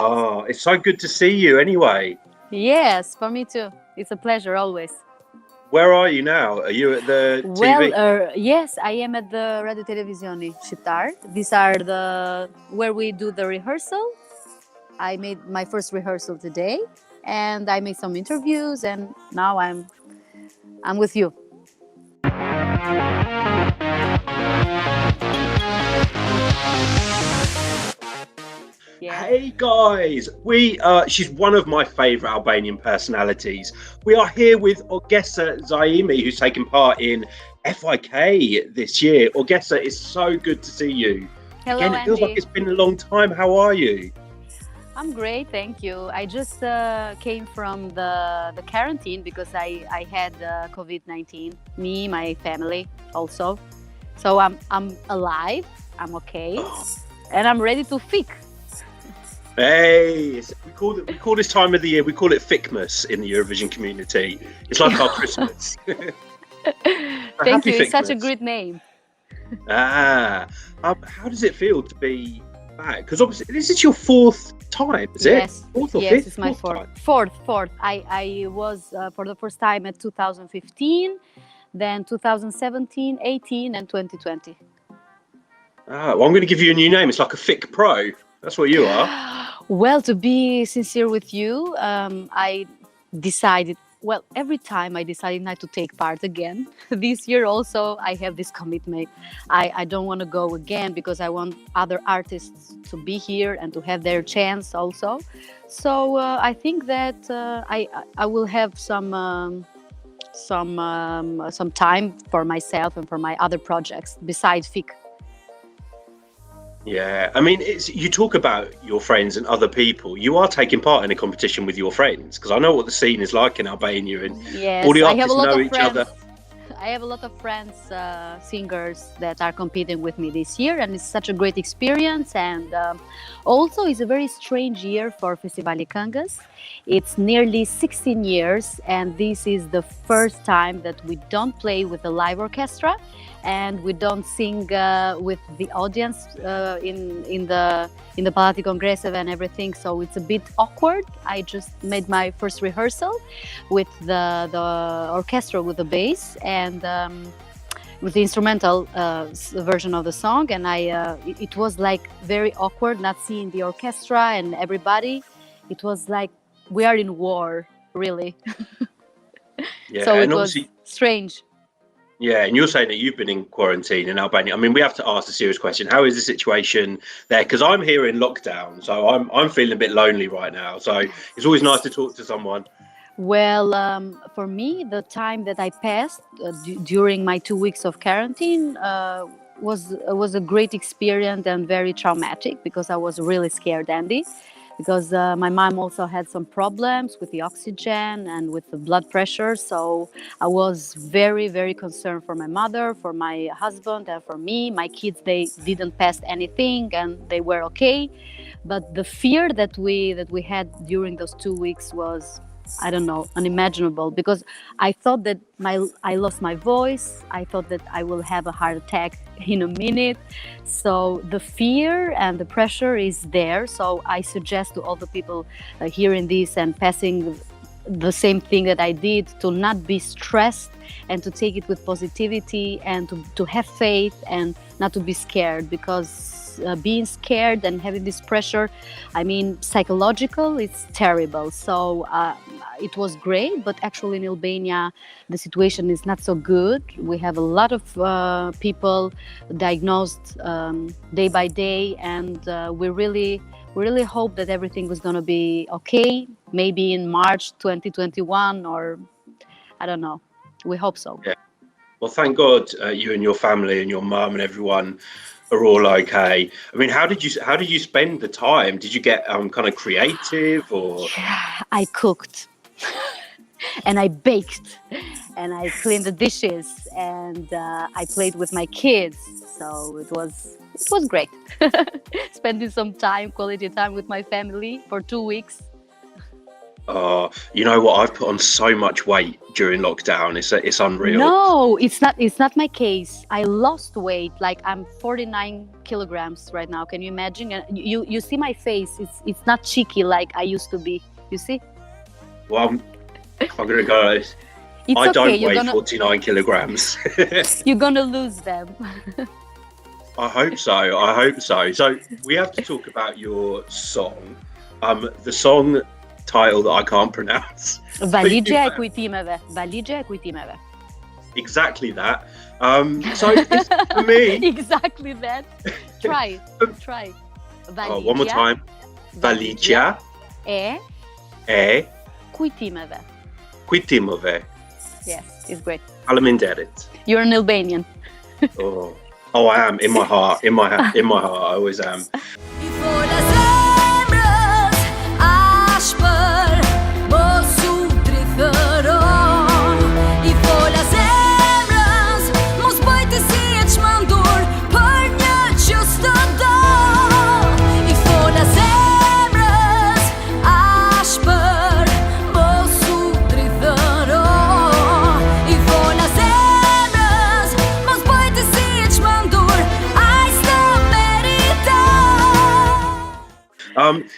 Oh, it's so good to see you anyway. Yes, for me too. It's a pleasure always. Where are you now? Are you at the Well, TV? yes, I am at the Radio Televisione Shqiptar. These are the where we do the rehearsal. I made my first rehearsal today, and I made some interviews, and now I'm with you. Yeah. Hey guys, she's one of my favourite Albanian personalities. We are here with Orgesa Zaimi, who's taken part in FIK this year. Orgesa, it's so good to see you. Hello, Again, it feels like Andy. it's been a long time. How are you? I'm great, thank you. I just came from the quarantine because I had COVID-19. Me, my family, also. So I'm alive. I'm okay, and I'm ready to fik. Hey, we call this time of the year, we call it Fikmas in the Eurovision community. It's like our Christmas. Thank you. It's such a great name. How does it feel to be back? Because obviously this is your fourth time, is it? Fourth or yes, fifth? It's my fourth. I was for the first time at 2015, then 2017, 18, and 2020. Well, I'm going to give you a new name. It's like a Fik Pro. That's what you are. Well, to be sincere with you, I decided, well, every time I decided not to take part again. This year also, I have this commitment. I don't want to go again because I want other artists to be here and to have their chance also. So I think that I will have some time for myself and for my other projects besides Fik. Yeah, I mean, you talk about your friends and other people. You are taking part in a competition with your friends, because I know what the scene is like in Albania, and yes, all the artists know each friends. other. I have a lot of friends, singers that are competing with me this year, and it's such a great experience. And also, it's a very strange year for Festivali Këngës. It's nearly 16 years, and this is the first time that we don't play with a live orchestra, and we don't sing with the audience in the Palati Kongresive and everything. So it's a bit awkward. I just made my first rehearsal with the orchestra with the bass and with the instrumental version of the song, and it was like very awkward not seeing the orchestra and everybody. It was like we are in war, really. Yeah, so it was strange. Yeah, and you're saying that you've been in quarantine in Albania. I mean, we have to ask the serious question: how is the situation there? Because I'm here in lockdown, so I'm feeling a bit lonely right now. So it's always nice to talk to someone. Well, for me, the time that I passed during my 2 weeks of quarantine was a great experience and very traumatic because I was really scared, Andy. Because my mom also had some problems with the oxygen and with the blood pressure. So I was very, very concerned for my mother, for my husband, and for me. My kids, they didn't pass anything and they were okay. But the fear that we had during those 2 weeks was, I don't know, unimaginable, because I thought that I lost my voice. I thought that I will have a heart attack in a minute. So the fear and the pressure is there. So I suggest to all the people hearing this and passing the same thing that I did, to not be stressed and to take it with positivity and to have faith and not to be scared, because being scared and having this pressure, I mean, psychological, it's terrible. So it was great, but actually in Albania, the situation is not so good. We have a lot of people diagnosed day by day, and we really hope that everything was going to be okay, maybe in March 2021, or I don't know. We hope so. Yeah. Well, thank God you and your family and your mum and everyone are all okay. I mean, how did you spend the time? Did you get kind of creative, or? I cooked and I baked and I cleaned the dishes and I played with my kids. So it was great. Spending some quality time with my family for 2 weeks. You know what? I've put on so much weight during lockdown. It's unreal. No, it's not. It's not my case. I lost weight. Like I'm 49 kilograms right now. Can you imagine? And you see my face. It's not cheeky like I used to be. You see? Well, I'm gonna go. It's I don't okay. weigh 49 kilograms. You're gonna lose them. I hope so. I hope so. So we have to talk about your song. The song title that I can't pronounce. Valixhja e kujtimeve. Valixhja e kujtimeve. Exactly that. So it's, for me, Exactly that. Try. Try. one more time. Valixhja e kujtimeve. Yes, it's great. Faleminderit. You're an Albanian. Oh, I am in my heart. In my heart, I always am.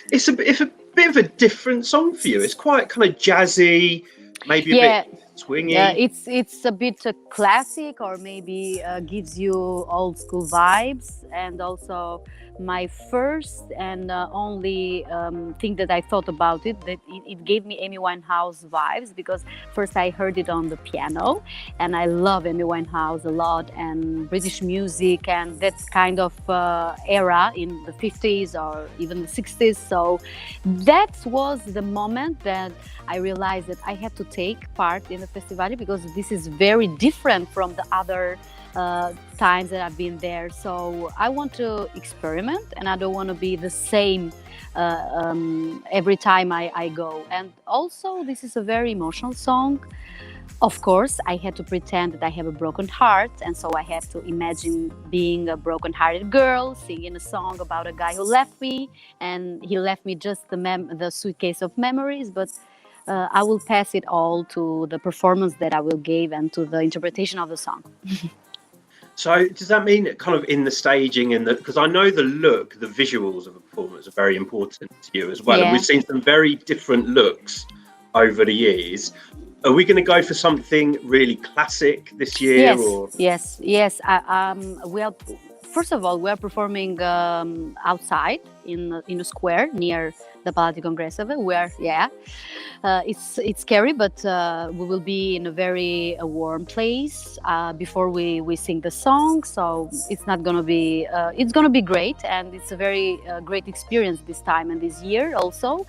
It's a bit of a different song for you. It's quite kind of jazzy, maybe a bit swingy. Yeah, it's a bit classic, or maybe gives you old school vibes. And also my first and only thing that I thought about it, that it gave me Amy Winehouse vibes, because first I heard it on the piano, and I love Amy Winehouse a lot, and British music, and that kind of era in the 50s or even the 60s. So that was the moment that I realized that I had to take part in the Festivali, because this is very different from the other times that I've been there. So I want to experiment, and I don't want to be the same every time I go. And also, this is a very emotional song. Of course, I had to pretend that I have a broken heart, and so I had to imagine being a broken-hearted girl singing a song about a guy who left me, and he left me just the suitcase of memories. But I will pass it all to the performance that I will give and to the interpretation of the song. So does that mean kind of in the staging and because I know the look, the visuals of a performance are very important to you as well. Yeah. And we've seen some very different looks over the years. Are we going to go for something really classic this year? Yes. We are, first of all, we are performing outside in a square near the Palati Congresove, where it's scary, but we will be in a very warm place before we sing the song. So it's not gonna be it's gonna be great, and it's a very great experience this time and this year also.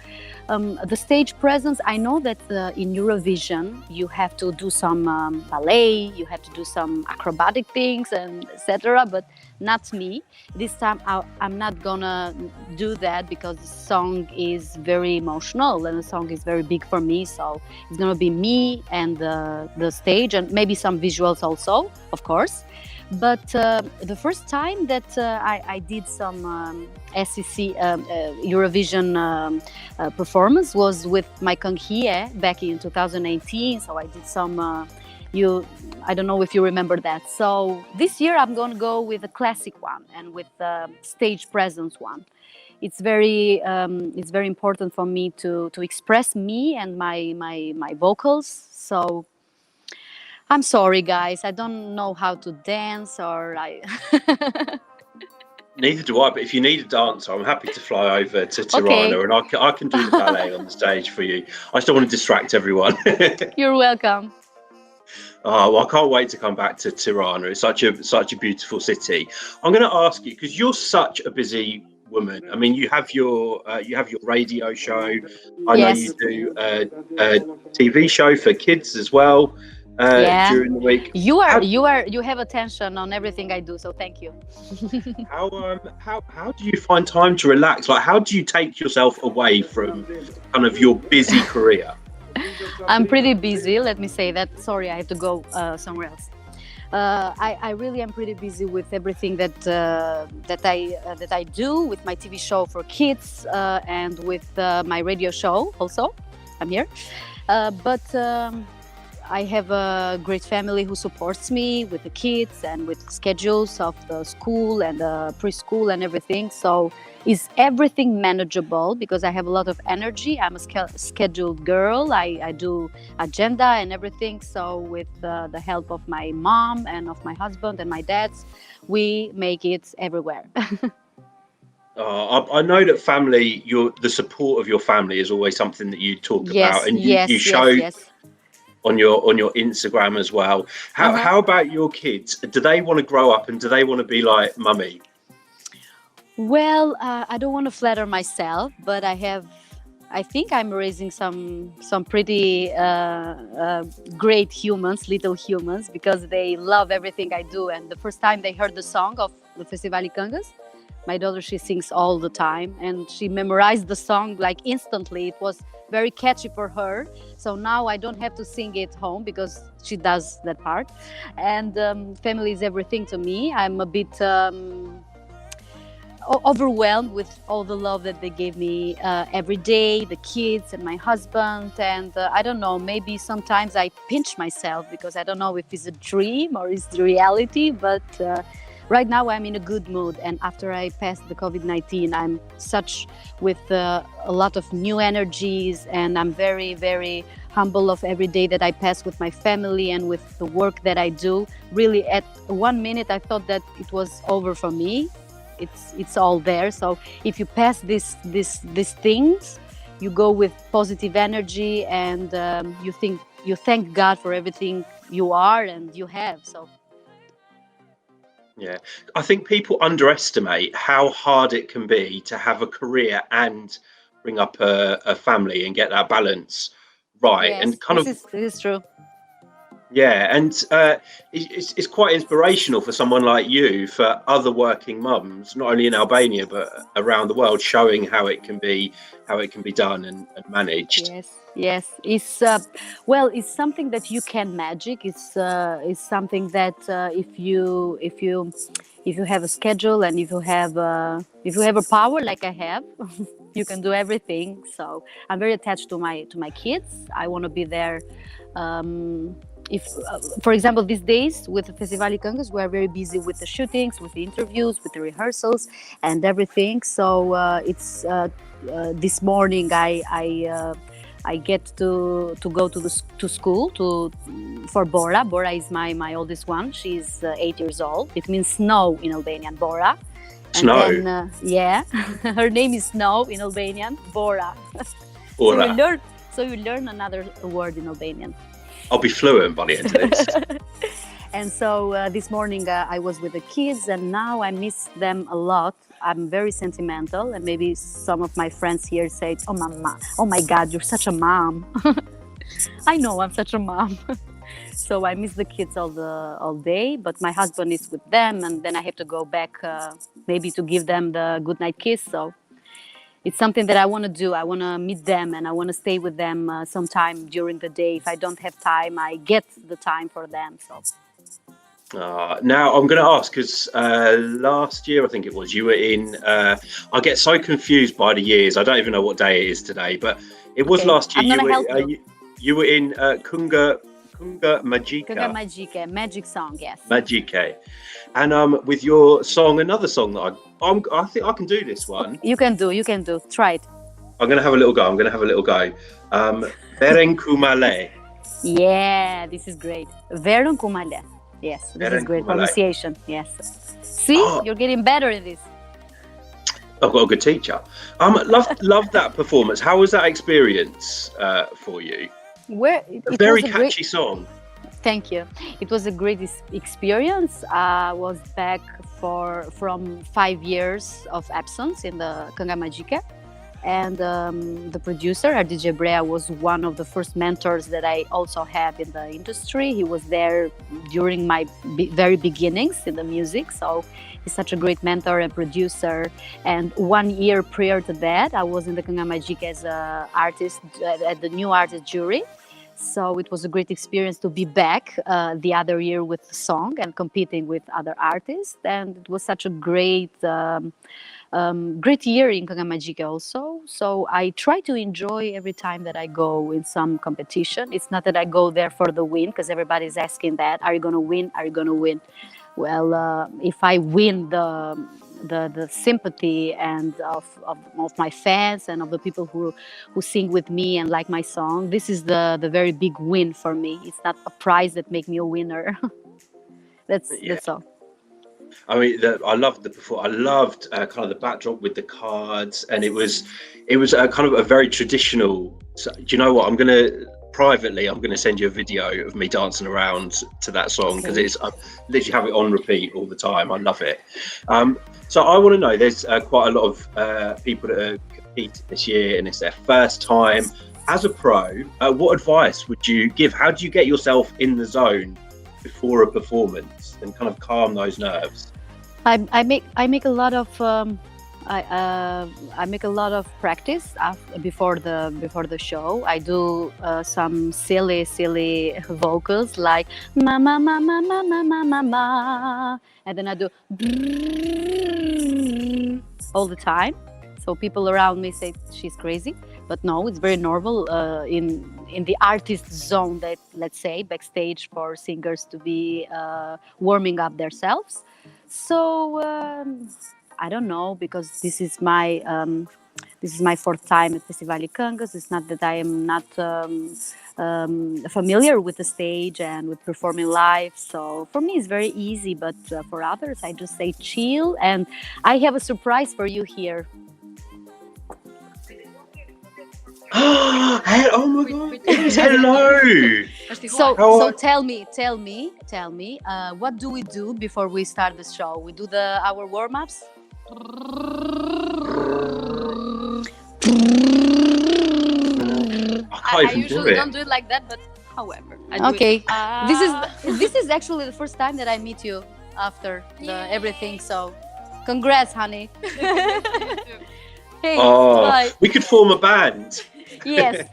The stage presence, I know that in Eurovision you have to do some ballet, you have to do some acrobatic things and etc., but not me. This time I'm not gonna do that, because the song is very emotional and the song is very big for me. So it's gonna be me and the stage, and maybe some visuals also, of course. But the first time that I did some SEC Eurovision performance was with my Këngës back in 2018. So I did some I don't know if you remember that. So this year I'm going to go with a classic one and with the stage presence one. It's very important for me to express me and my vocals. So I'm sorry, guys. I don't know how to dance, or Neither do I, but if you need a dancer, I'm happy to fly over to Tirana, and I can do the ballet on the stage for you. I just don't want to distract everyone. You're welcome. Oh, well, I can't wait to come back to Tirana. It's such a beautiful city. I'm going to ask you, because you're such a busy woman. I mean, you have your radio show. I know you do a TV show for kids as well. During the week, you have attention on everything I do, so thank you. How do you find time to relax? Like, how do you take yourself away from kind of your busy career? I'm pretty busy, let me say that. Sorry, I have to go somewhere else. I really am pretty busy with everything that I do, with my TV show for kids and with my radio show also. I'm here. But I have a great family who supports me with the kids and with schedules of the school and the preschool and everything. So is everything manageable because I have a lot of energy. I'm a scheduled girl. I do agenda and everything. So with the help of my mom and of my husband and my dad's, we make it everywhere. I know that family, the support of your family is always something that you talk about, Yes, and you yes, show yes, yes. on your Instagram as well. Uh-huh. How about your kids? Do they want to grow up and do they want to be like mummy? Well, I don't want to flatter myself, but I think I'm raising some pretty great humans, little humans, because they love everything I do. And the first time they heard the song of the Festivali Këngës, my daughter, she sings all the time, and she memorized the song like instantly. It was very catchy for her. So now I don't have to sing it home because she does that part. And family is everything to me. I'm a bit overwhelmed with all the love that they gave me every day, the kids and my husband. And I don't know, maybe sometimes I pinch myself because I don't know if it's a dream or it's the reality, but right now I'm in a good mood. And after I passed the COVID-19, I'm such with a lot of new energies, and I'm very, very humble of every day that I pass with my family and with the work that I do. Really, at 1 minute, I thought that it was over for me. It's all there. So if you pass these things, you go with positive energy, and you thank God for everything you are and you have. So Yeah, I think people underestimate how hard it can be to have a career and bring up a family and get that balance right. And yes, kind of, this is true. yeah, and it's quite inspirational for someone like you, for other working mums, not only in Albania but around the world, showing how it can be done and managed. Yes, yes. It's well, it's something that you can magic. It's something that if you have a schedule and if you have a power like I have, you can do everything. So I'm very attached to my kids. I want to be there. If, for example, these days with the Festivali Këngës, we are very busy with the shootings, with the interviews, with the rehearsals, and everything. So it's this morning I get to go to school for Bora. Bora is my oldest one. She's 8 years old. It means snow in Albanian, Bora. And Snow. then yeah, her name is Snow in Albanian, Bora. so Ora. you learn so you learn another word in Albanian. I'll be fluent by the end of this. And so this morning I was with the kids, and now I miss them a lot. I'm very sentimental, and maybe some of my friends here say, "Oh, mama, oh my God, you're such a mom." I know I'm such a mom. So I miss the kids all day, but my husband is with them, and then I have to go back maybe to give them the goodnight kiss. So it's something that I want to do. I want to meet them, and I want to stay with them sometime during the day. If I don't have time, I get the time for them. So Now I'm going to ask, because last year I think it was, you were in. I get so confused by the years. I don't even know what day it is today, but it was okay, last year. I'm gonna help you. You were in Kunga Majika. Këngë Magjike, magic song, yes. Majike, and with your song, another song that I think I can do this one. You can do. Try it. I'm going to have a little go. Beren Kumale. Yeah, this is great. Verun Kumale. Yes, this is great pronunciation. Yes. See, you're getting better at this. I've got a good teacher. Love that performance. How was that experience for you? It Very was catchy song. Thank you. It was a great experience. I was back from 5 years of absence in the Këngë Magjike. And the producer, DJ Brea, was one of the first mentors that I also had in the industry. He was there during my very beginnings in the music. So he's such a great mentor and producer. And 1 year prior to that, I was in the Këngë Magjike as an artist at the new artist jury. So it was a great experience to be back the other year with the song and competing with other artists. And it was such a great great year in Këngës also. So I try to enjoy every time that I go in some competition. It's not that I go there for the win, because everybody's asking that. Are you going to win? Are you going to win? Well, if I win the sympathy and of my fans and of the people who sing with me and like my song, this is the very big win for me. It's not a prize that make me a winner. That's all. I mean, I loved the before. I loved kind of the backdrop with the cards, and it was kind of a very traditional. So, do you know what? I'm gonna send you a video of me dancing around to that song, because I literally have it on repeat all the time. I love it. So I want to know. There's quite a lot of people that are competing this year, and it's their first time as a pro. What advice would you give? How do you get yourself in the zone before a performance and kind of calm those nerves? I make a lot of I make a lot of practice before the show. I do some silly vocals like ma ma ma ma ma ma ma ma ma, and then I do all the time. So people around me say she's crazy, but no, it's very normal in the artist zone, that, let's say, backstage, for singers to be warming up themselves. So I don't know, because this is my fourth time at Festivali Këngës. It's not that I am not familiar with the stage and with performing live. So for me, it's very easy. But for others, I just say chill. And I have a surprise for you here. Oh my God! Hello. So tell me, what do we do before we start the show? We do our warm-ups. I usually don't do it like that, but however, okay. This is actually the first time that I meet you after everything. So, congrats, honey. Hey, bye. We could form a band. Yes.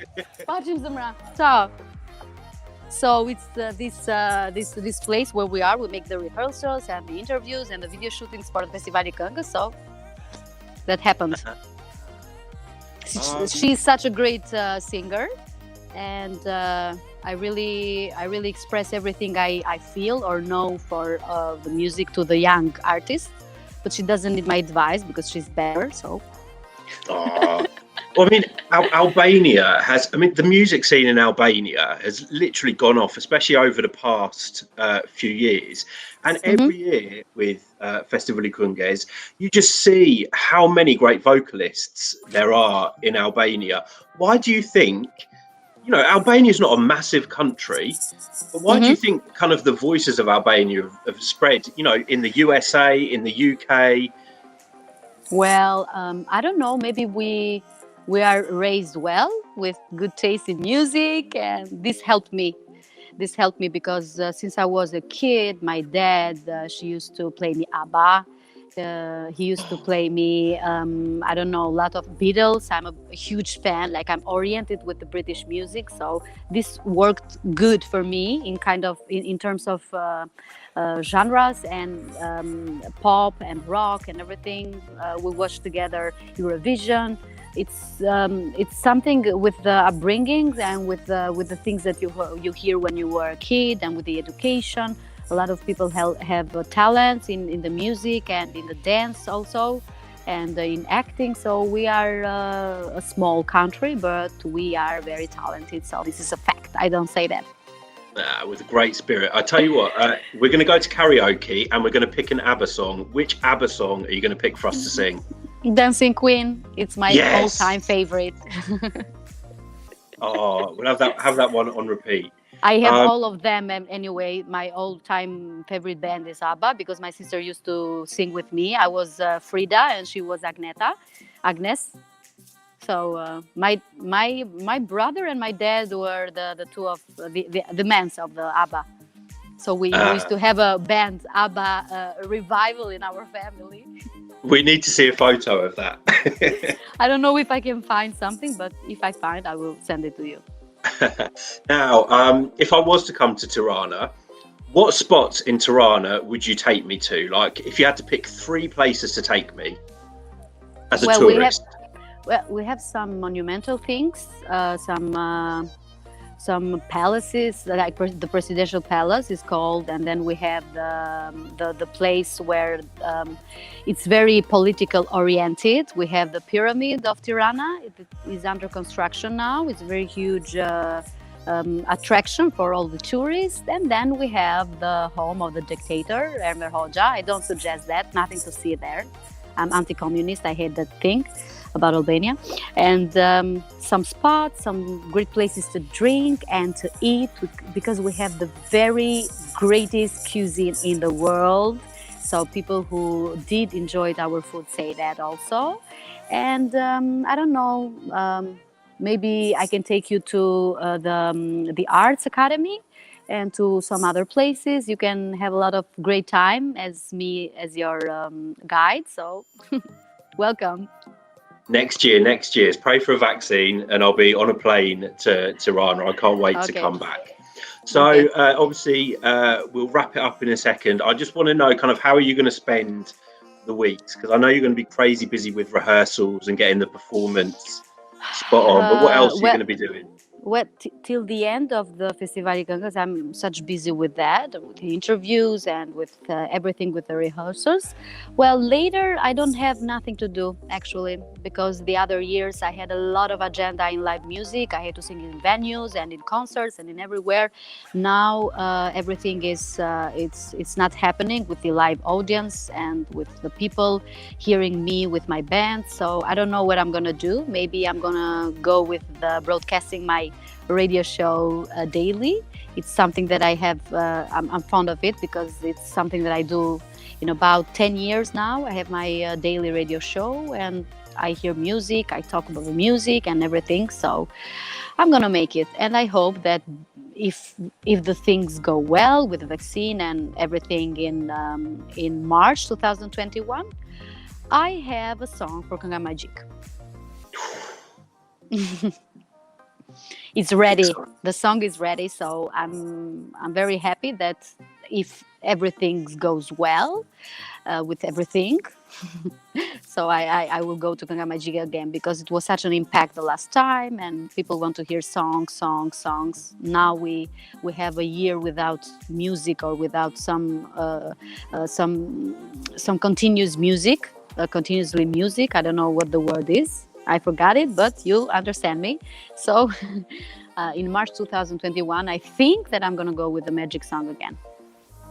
So it's this place where we are. We make the rehearsals and the interviews and the video shootings for the Festivali Këngës. So that happened. She's such a great singer, and I really express everything I feel or know for the music to the young artists. But she doesn't need my advice because she's better. So. Well, I mean, Albania has. I mean, the music scene in Albania has literally gone off, especially over the past few years. And every year with Festivali Këngës, you just see how many great vocalists there are in Albania. Why do you think? You know, Albania is not a massive country, but why do you think kind of the voices of Albania have spread? You know, in the USA, in the UK. Well, I don't know. Maybe we are raised well with good taste in music, and this helped me. This helped me because since I was a kid, my dad, she used to play me ABBA. He used to play me, I don't know, a lot of Beatles. I'm a huge fan. Like, I'm oriented with the British music, so this worked good for me in terms of genres and pop and rock and everything. We watched together Eurovision. It's something with the upbringings and with the things that you hear when you were a kid, and with the education. A lot of people have talents in the music and in the dance also, and in acting. So we are a small country, but we are very talented. So this is a fact. I don't say that. With a great spirit. I tell you what, we're going to go to karaoke and we're going to pick an ABBA song. Which ABBA song are you going to pick for us to sing? Dancing Queen. It's my all-time favorite. We'll have that one on repeat. I have all of them anyway. My all-time favorite band is ABBA because my sister used to sing with me. I was Frida and she was Agnes. So my brother and my dad were the two of the men of the ABBA. So we used to have a band ABBA revival in our family. We need to see a photo of that. I don't know if I can find something, but if I find, I will send it to you. Now, if I was to come to Tirana, what spots in Tirana would you take me to? Like, if you had to pick 3 places to take me. as a Well, tourist? we have some monumental things, some palaces, like the presidential palace is called, and then we have the place where it's very political oriented. We have the pyramid of Tirana. It is under construction now. It's a very huge attraction for all the tourists. And then we have the home of the dictator, Enver Hoxha. I don't suggest that. Nothing to see there. I'm anti-communist. I hate that thing about Albania. And some spots, some great places to drink and to eat, because we have the very greatest cuisine in the world. So people who did enjoy our food say that also. And I don't know, maybe I can take you to the Arts Academy and to some other places. You can have a lot of great time as me as your guide. So welcome. Next year. Pray for a vaccine, and I'll be on a plane to Tirana. I can't wait to come back. So obviously, we'll wrap it up in a second. I just want to know kind of how are you going to spend the weeks? Because I know you're going to be crazy busy with rehearsals and getting the performance spot on. But what else are you going to be doing? Well, till the end of the Festivali Këngës, I'm such busy with that, with the interviews and with everything with the rehearsals. Well, later I don't have nothing to do actually, because the other years I had a lot of agenda in live music. I had to sing in venues and in concerts and in everywhere. Now everything is it's not happening with the live audience and with the people hearing me with my band. So I don't know what I'm gonna do. Maybe I'm gonna go with the broadcasting my radio show daily. It's something that I have, I'm fond of it because it's something that I do in about 10 years now. I have my daily radio show and I hear music, I talk about the music and everything. So I'm gonna make it, and I hope that if the things go well with the vaccine and everything in March 2021, I have a song for Këngë Magic. It's ready. The song is ready, so I'm very happy that if everything goes well with everything, so I will go to Këngë Magic again, because it was such an impact the last time, and people want to hear songs. Now we have a year without music or without some continuous music, continuously music. I don't know what the word is. I forgot it, but you understand me. So in March 2021, I think that I'm going to go with the Magic song again.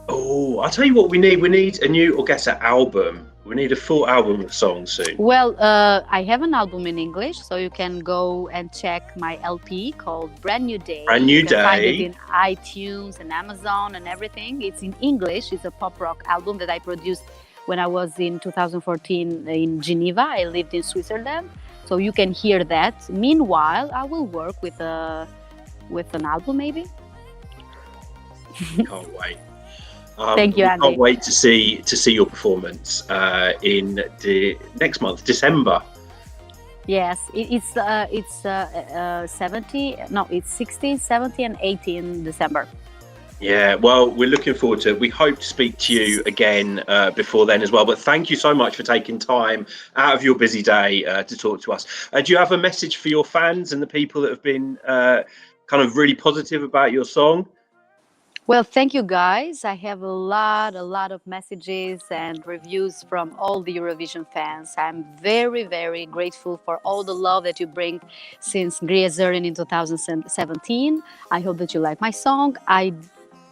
Oh, I'll tell you what we need. We need a new Orgesa album. We need a full album of songs soon. Well, I have an album in English, so you can go and check my LP called Brand New Day. You can find it in iTunes and Amazon and everything. It's in English. It's a pop rock album that I produced when I was in 2014 in Geneva. I lived in Switzerland. So you can hear that. Meanwhile, I will work with an album, maybe. Can't wait. Thank you, Andy. Can't wait to see your performance in the next month, December. Yes, it's 16, 17, and 18 December. Yeah, well, we're looking forward to it. We hope to speak to you again before then as well. But thank you so much for taking time out of your busy day to talk to us. Do you have a message for your fans and the people that have been kind of really positive about your song? Well, thank you, guys. I have a lot of messages and reviews from all the Eurovision fans. I'm very, very grateful for all the love that you bring since Ngriye Zërin in 2017. I hope that you like my song. I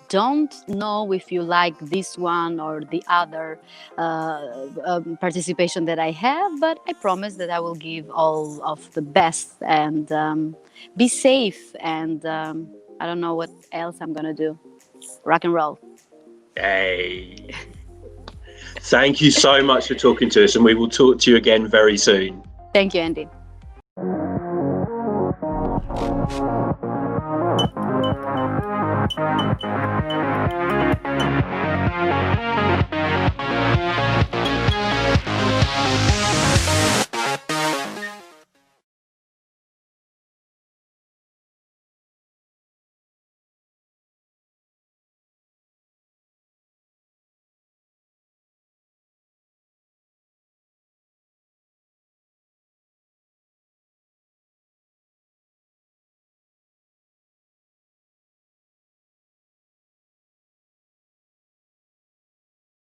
don't know if you like this one or the other participation that I have, but I promise that I will give all of the best, and be safe, and I don't know what else I'm gonna do. Rock and roll. Hey. Thank you so much for talking to us, and we will talk to you again very soon. Thank you, Andy.